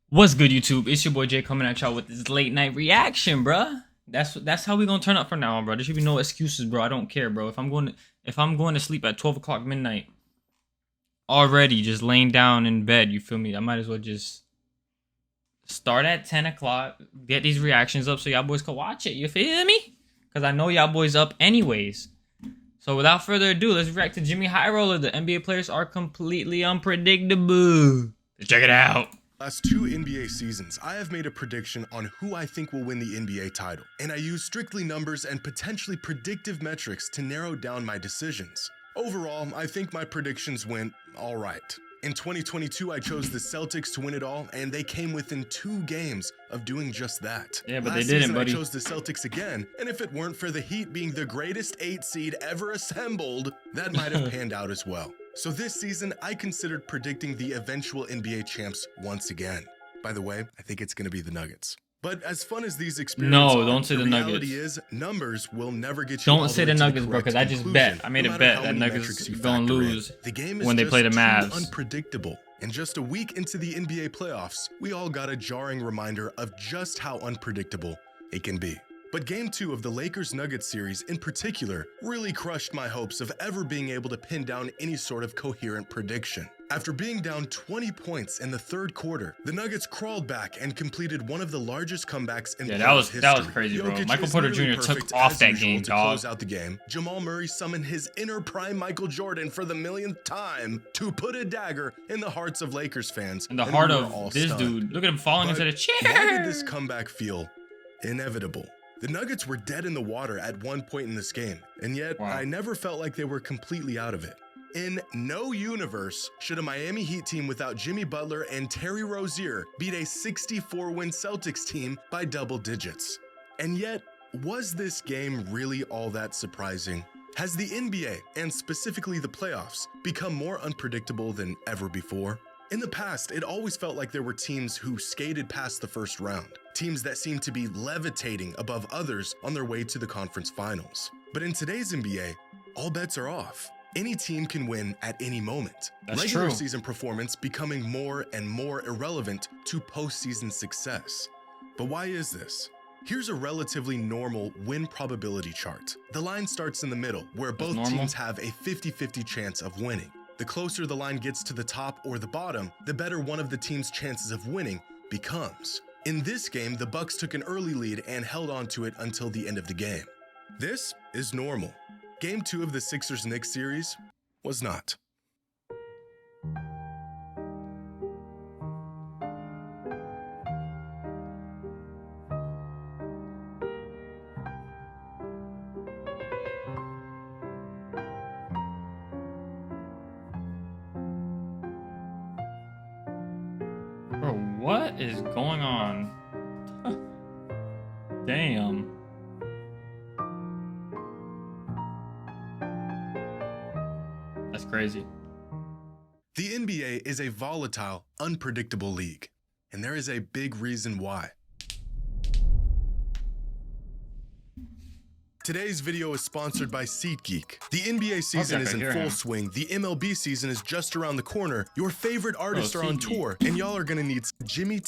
What's good, YouTube? It's your boy Jay coming at y'all with this late night reaction, bruh. That's how we gonna turn up from now on, bro. There should be no excuses, bro. I don't care, bro. If I'm going to sleep at 12 o'clock midnight, already just laying down in bed, you feel me? I might as well just start at 10 o'clock, get these reactions up so y'all boys can watch it. You feel me? Cause I know y'all boys up anyways. So without further ado, let's react to Jimmy High Roller. The NBA players are completely unpredictable. Check it out. Last two NBA seasons, I have made a prediction on who I think will win the NBA title, and I use strictly numbers and potentially predictive metrics to narrow down my decisions. Overall, I think my predictions went all right. In 2022, I chose the Celtics to win it all, and they came within 2 games of doing just that. Yeah, but Last they didn't, season, buddy. I chose the Celtics again, and if it weren't for the Heat being the greatest 8 seed ever assembled, that might have panned out as well. So this season, I considered predicting the eventual NBA champs once again. By the way, I think it's going to be the Nuggets. But as fun as these experiments No, don't say the Nuggets. reality is, numbers will never get you all Don't say way the to Nuggets, bro, correct because I just conclusion, bet. I made no a matter bet how that many Nuggets metrics you gonna factor in. lose The game is when they just play the too Mavs. unpredictable. And just a week into the NBA playoffs, we all got a jarring reminder of just how unpredictable it can be. But Game 2 of the Lakers-Nuggets series in particular really crushed my hopes of ever being able to pin down any sort of coherent prediction. After being down 20 points in the third quarter, the Nuggets crawled back and completed one of the largest comebacks in playoff history. that was crazy, bro. Jokic Michael is Porter nearly Jr. took perfect off as that usual game, to dog. close out the game. Jamal Murray summoned his inner prime Michael Jordan for the millionth time to put a dagger in the hearts of Lakers fans. In the and heart we were all of this stunned. dude. Look at him falling But into the chair. why did this comeback feel inevitable? The Nuggets were dead in the water at one point in this game, and yet Wow. I never felt like they were completely out of it. In no universe should a Miami Heat team without Jimmy Butler and Terry Rozier beat a 64-win Celtics team by double digits. And yet, was this game really all that surprising? Has the NBA, and specifically the playoffs, become more unpredictable than ever before? In the past, it always felt like there were teams who skated past the first round, teams that seemed to be levitating above others on their way to the conference finals. But in today's NBA, all bets are off. Any team can win at any moment. That's Regular true. season performance becoming more and more irrelevant to postseason success. But why is this? Here's a relatively normal win probability chart. The line starts in the middle, where both normal. teams have a 50-50 chance of winning. The closer the line gets to the top or the bottom, the better one of the team's chances of winning becomes. In this game, the Bucks took an early lead and held on to it until the end of the game. This is normal. Game 2 of the Sixers-Knicks series was not. Bro, what is going on? Damn. That's crazy. The NBA is a volatile, unpredictable league, and there is a big reason why. Today's video is sponsored by SeatGeek. The NBA season Okay, is in hear full him. swing. The MLB season is just around the corner. Your favorite artists are on SeatGeek. tour, and y'all are gonna need Jimmy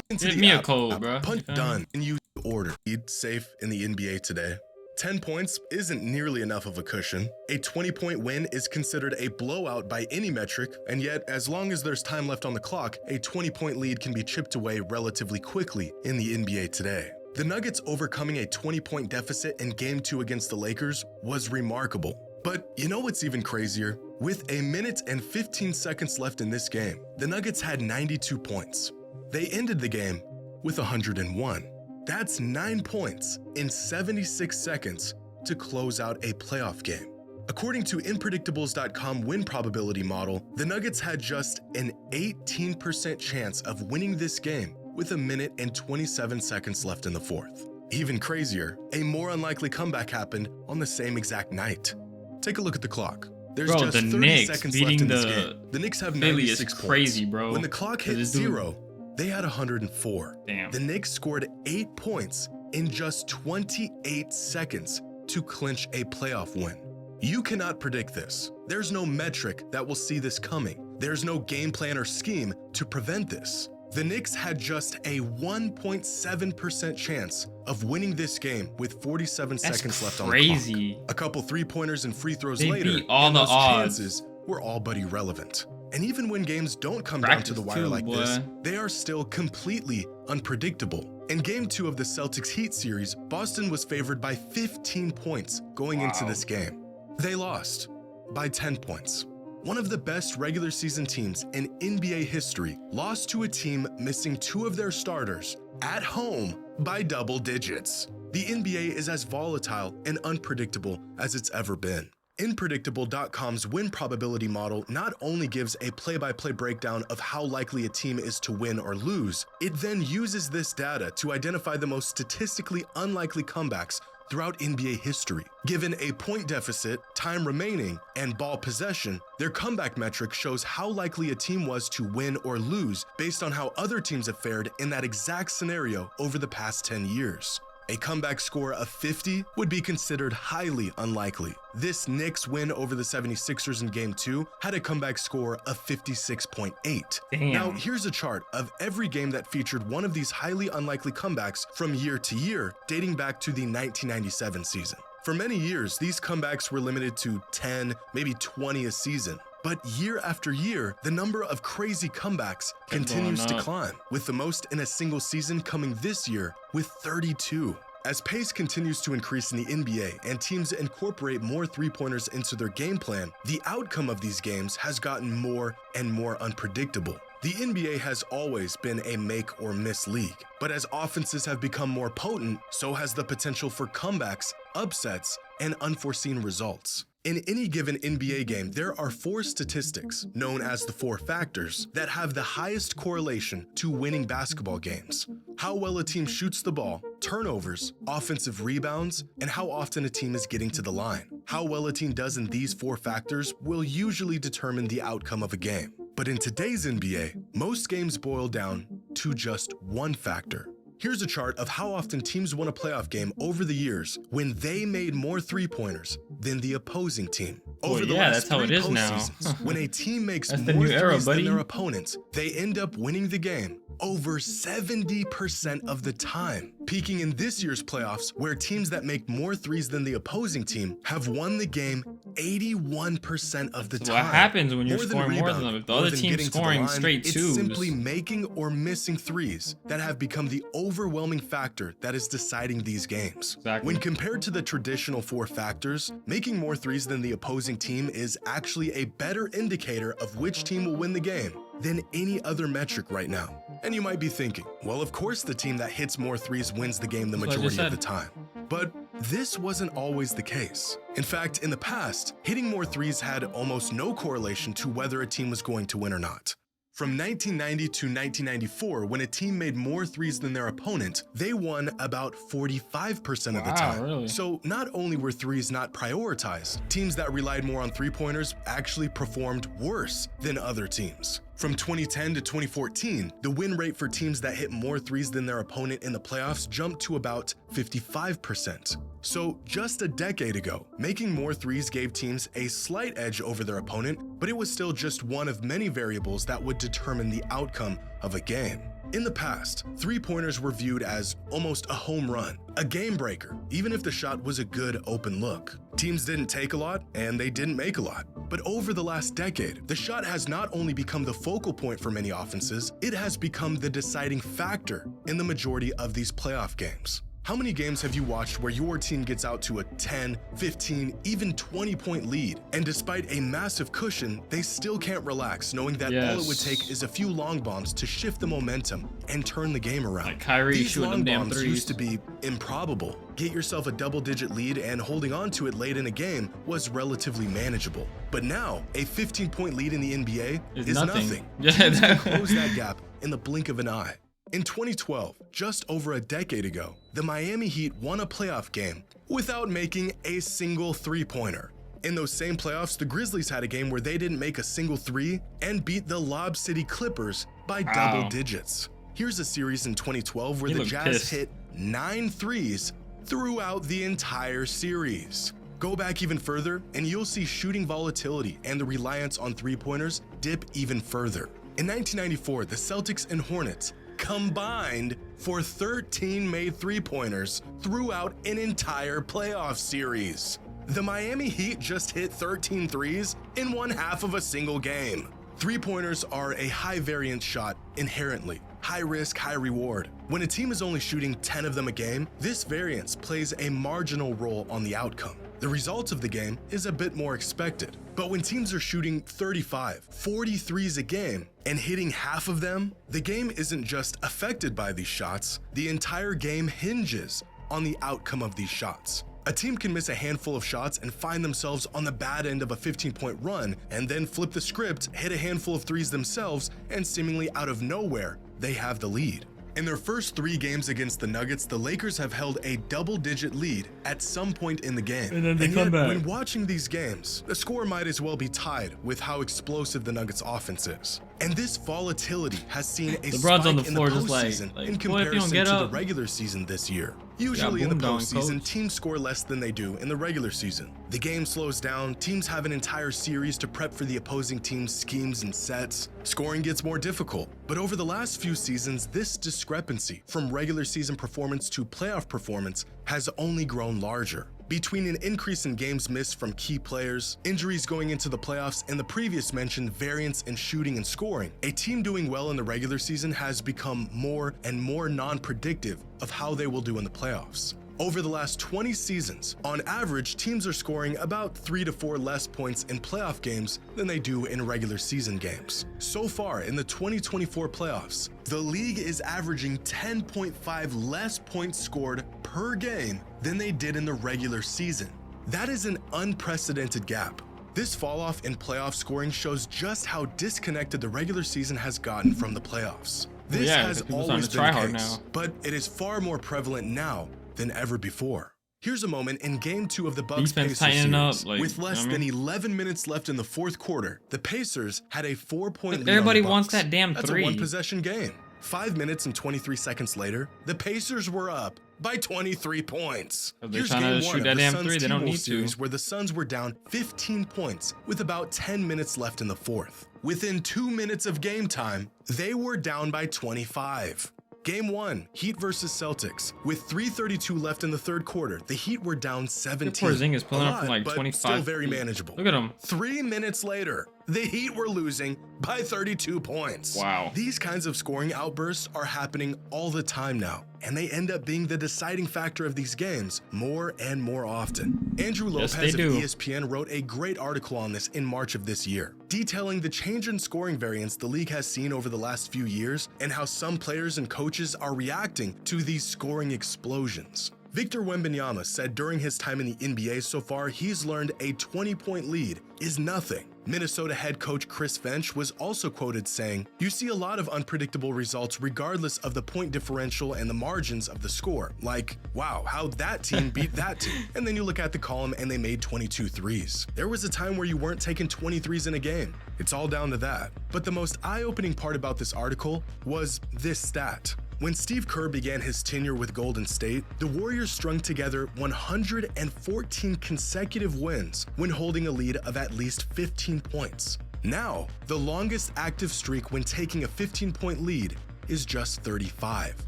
into Give the me a app. code, bro. Punch You feel me? done and use the order. Need safe in the NBA today. 10 points isn't nearly enough of a cushion. A 20-point win is considered a blowout by any metric, and yet, as long as there's time left on the clock, a 20-point lead can be chipped away relatively quickly in the NBA today. The Nuggets overcoming a 20-point deficit in Game 2 against the Lakers was remarkable. But you know what's even crazier? With a minute and 15 seconds left in this game, the Nuggets had 92 points. They ended the game with 101. That's 9 points in 76 seconds to close out a playoff game. According to Inpredictables.com win probability model, the Nuggets had just an 18% chance of winning this game with a minute and 27 seconds left in the fourth. Even crazier, a more unlikely comeback happened on the same exact night. Take a look at the clock. There's Bro, just the 30 Knicks seconds beating left in this the game. The Knicks have Philly 96 is points. crazy, bro. When the clock hit This dude- 0, they had 104. Damn. The Knicks scored 8 points in just 28 seconds to clinch a playoff win. You cannot predict this. There's no metric that will see this coming. There's no game plan or scheme to prevent this. The Knicks had just a 1.7% chance of winning this game with 47 seconds left on the clock. A couple three-pointers and free throws later, beat all and the those odds. chances were all but irrelevant. And even when games don't come down to the wire like this, they are still completely unpredictable. In Game 2 of the Celtics-Heat series, Boston was favored by 15 points going into this game. They lost by 10 points. One of the best regular season teams in NBA history lost to a team missing 2 of their starters at home by double digits. The NBA is as volatile and unpredictable as it's ever been. Inpredictable.com's win probability model not only gives a play-by-play breakdown of how likely a team is to win or lose, it then uses this data to identify the most statistically unlikely comebacks throughout NBA history. Given a point deficit, time remaining, and ball possession, their comeback metric shows how likely a team was to win or lose based on how other teams have fared in that exact scenario over the past 10 years. A comeback score of 50 would be considered highly unlikely. This Knicks win over the 76ers in Game 2 had a comeback score of 56.8. Now, here's a chart of every game that featured one of these highly unlikely comebacks from year to year, dating back to the 1997 season. For many years, these comebacks were limited to 10, maybe 20 a season. But year after year, the number of crazy comebacks continues to climb, with the most in a single season coming this year with 32. As pace continues to increase in the NBA and teams incorporate more three-pointers into their game plan, the outcome of these games has gotten more and more unpredictable. The NBA has always been a make or miss league, but as offenses have become more potent, so has the potential for comebacks, upsets, and unforeseen results. In any given NBA game, there are 4 statistics, known as the 4 factors, that have the highest correlation to winning basketball games. How well a team shoots the ball, turnovers, offensive rebounds, and how often a team is getting to the line. How well a team does in these 4 factors will usually determine the outcome of a game. But in today's NBA, most games boil down to just one factor. Here's a chart of how often teams won a playoff game over the years when they made more three-pointers than the opposing team. Over the last 3 postseasons, when a team makes more threes than their opponents, they end up winning the game over 70% of the time. Peaking in this year's playoffs, where teams that make more threes than the opposing team have won the game 81% of the time. What happens when you're scoring more than them? If the other team's scoring straight twos. It's simply making or missing threes that have become the overwhelming factor that is deciding these games. When compared to the traditional 4 factors, making more threes than the opposing team is actually a better indicator of which team will win the game than any other metric right now. And you might be thinking, well, of course the team that hits more threes wins the game the majority of the time. But this wasn't always the case. In fact, in the past, hitting more threes had almost no correlation to whether a team was going to win or not. From 1990 to 1994, when a team made more threes than their opponent, they won about 45% of the time. Really? So not only were threes not prioritized, teams that relied more on three-pointers actually performed worse than other teams. From 2010 to 2014, the win rate for teams that hit more threes than their opponent in the playoffs jumped to about 55%. So just a decade ago, making more threes gave teams a slight edge over their opponent, but it was still just one of many variables that would determine the outcome of a game. In the past, three-pointers were viewed as almost a home run, a game breaker, even if the shot was a good open look. Teams didn't take a lot, and they didn't make a lot. But over the last decade, the shot has not only become the focal point for many offenses, it has become the deciding factor in the majority of these playoff games. How many games have you watched where your team gets out to a 10, 15, even 20-point lead, and despite a massive cushion, they still can't relax, knowing that all it would take is a few long bombs to shift the momentum and turn the game around? Like Kyrie These shooting long them damn bombs threes. used to be improbable. Get yourself a double-digit lead and holding on to it late in a game was relatively manageable. But now, a 15-point lead in the NBA is nothing. Teams can close that gap in the blink of an eye. In 2012, just over a decade ago, the Miami Heat won a playoff game without making a single three-pointer. In those same playoffs, the Grizzlies had a game where they didn't make a single three and beat the Lob City Clippers by double digits. Here's a series in 2012 where the Jazz hit 9 threes throughout the entire series. Go back even further, and you'll see shooting volatility and the reliance on three-pointers dip even further. In 1994, the Celtics and Hornets combined for 13 made three-pointers throughout an entire playoff series. The Miami Heat just hit 13 threes in one half of a single game. Three-pointers are a high-variance shot inherently. High risk, high reward. When a team is only shooting 10 of them a game, this variance plays a marginal role on the outcome. The result of the game is a bit more expected. But when teams are shooting 35, 40 threes a game and hitting half of them, the game isn't just affected by these shots, the entire game hinges on the outcome of these shots. A team can miss a handful of shots and find themselves on the bad end of a 15-point run, and then flip the script, hit a handful of threes themselves, and seemingly out of nowhere, they have the lead. In their first 3 games against the Nuggets, the Lakers have held a double-digit lead at some point in the game. And then they and come yet, back. when watching these games, the score might as well be tied with how explosive the Nuggets offense is. And this volatility has seen a LeBron's spike on the in floor the just postseason like, in boy, if you don't comparison get to the up. regular season this year. Usually in the boom down, postseason, coach. teams score less than they do in the regular season. The game slows down, teams have an entire series to prep for the opposing team's schemes and sets. Scoring gets more difficult. But over the last few seasons, this discrepancy from regular season performance to playoff performance has only grown larger. Between an increase in games missed from key players, injuries going into the playoffs, and the previous mentioned variance in shooting and scoring, a team doing well in the regular season has become more and more non-predictive of how they will do in the playoffs. Over the last 20 seasons, on average, teams are scoring about 3 to 4 less points in playoff games than they do in regular season games. So far, in the 2024 playoffs, the league is averaging 10.5 less points scored per game than they did in the regular season. That is an unprecedented gap. This fall-off in playoff scoring shows just how disconnected the regular season has gotten from the playoffs. This Yeah, has people always starting to been the try case, hard now. but it is far more prevalent now than ever before. Here's a moment in Game 2 of the Bucks-Pacers tightening up, series. like, With less you know what I than mean? 11 minutes left in the fourth quarter, the Pacers had a 4-point lead Everybody on the wants Bucks. that damn That's three. a one-possession game. 5 minutes and 23 seconds later, the Pacers were up by 23 points. If they're Here's trying to game shoot 1 of that the damn Suns three, they don't T-Wolves need to. series where the Suns were down 15 points with about 10 minutes left in the fourth. Within 2 minutes of game time, they were down by 25. Game 1, Heat versus Celtics. With 3:32 left in the third quarter, the Heat were down 17. Porzingis pulling A up from lot, like but 25 still very feet. manageable. Look at him. 3 minutes later, the Heat were losing by 32 points. Wow. These kinds of scoring outbursts are happening all the time now, and they end up being the deciding factor of these games more and more often. Andrew Yes, Lopez they of do. ESPN wrote a great article on this in March of this year, detailing the change in scoring variance the league has seen over the last few years and how some players and coaches are reacting to these scoring explosions. Victor Wembanyama said during his time in the NBA so far, he's learned a 20-point lead is nothing. Minnesota head coach Chris Finch was also quoted saying, "You see a lot of unpredictable results regardless of the point differential and the margins of the score. Like, wow, how'd that team beat that team?" And then you look at the column and they made 22 threes. There was a time where you weren't taking 20 threes in a game. It's all down to that. But the most eye-opening part about this article was this stat. When Steve Kerr began his tenure with Golden State, the Warriors strung together 114 consecutive wins when holding a lead of at least 15 points. Now, the longest active streak when taking a 15-point lead is just 35.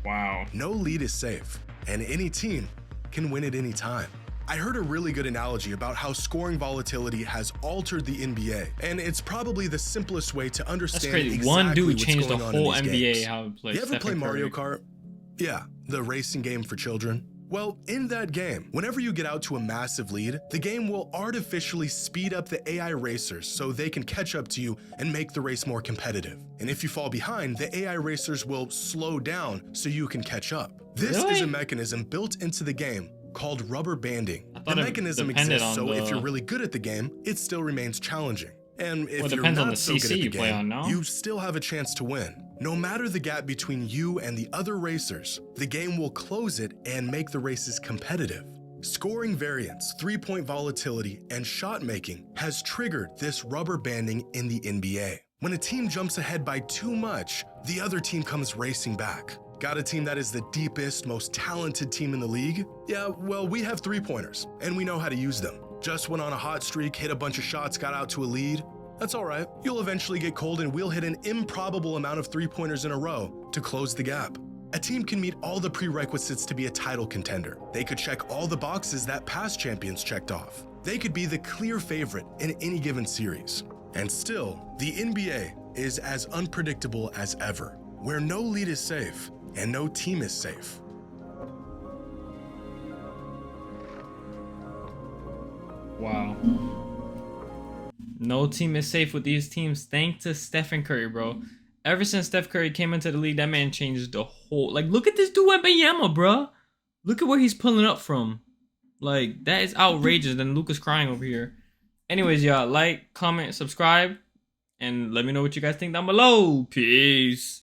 Wow. No lead is safe, and any team can win at any time. I heard a really good analogy about how scoring volatility has altered the NBA, and it's probably the simplest way to That's understand crazy. exactly One dude what's changed the going on in whole these NBA games. how it plays. You ever play Mario Kart? Yeah, the racing game for children. Well, in that game, whenever you get out to a massive lead, the game will artificially speed up the AI racers so they can catch up to you and make the race more competitive. And if you fall behind, the AI racers will slow down so you can catch up. This is Really? a mechanism built into the game called rubber banding. I The thought it mechanism depended exists on so if the- you're really good at the game, it still remains challenging. And if Well, it you're depends not on the so good CC at the you play game, on, no? you still have a chance to win. No matter the gap between you and the other racers, the game will close it and make the races competitive. Scoring variance, three-point volatility, and shot making has triggered this rubber banding in the NBA. When a team jumps ahead by too much, the other team comes racing back. Got a team that is the deepest, most talented team in the league? Yeah, well, we have three-pointers, and we know how to use them. Just went on a hot streak, hit a bunch of shots, got out to a lead. That's all right. You'll eventually get cold and we'll hit an improbable amount of three-pointers in a row to close the gap. A team can meet all the prerequisites to be a title contender. They could check all the boxes that past champions checked off. They could be the clear favorite in any given series. And still, the NBA is as unpredictable as ever, where no lead is safe and no team is safe. Wow. No team is safe with these teams thanks to Stephen Curry, bro. Ever since Steph Curry came into the league, that man changed the whole... Like, look at this dude Wembanyama, bro. Look at where he's pulling up from. Like, that is outrageous. Then Luka's crying over here. Anyways, y'all, like, comment, subscribe, and let me know what you guys think down below. Peace.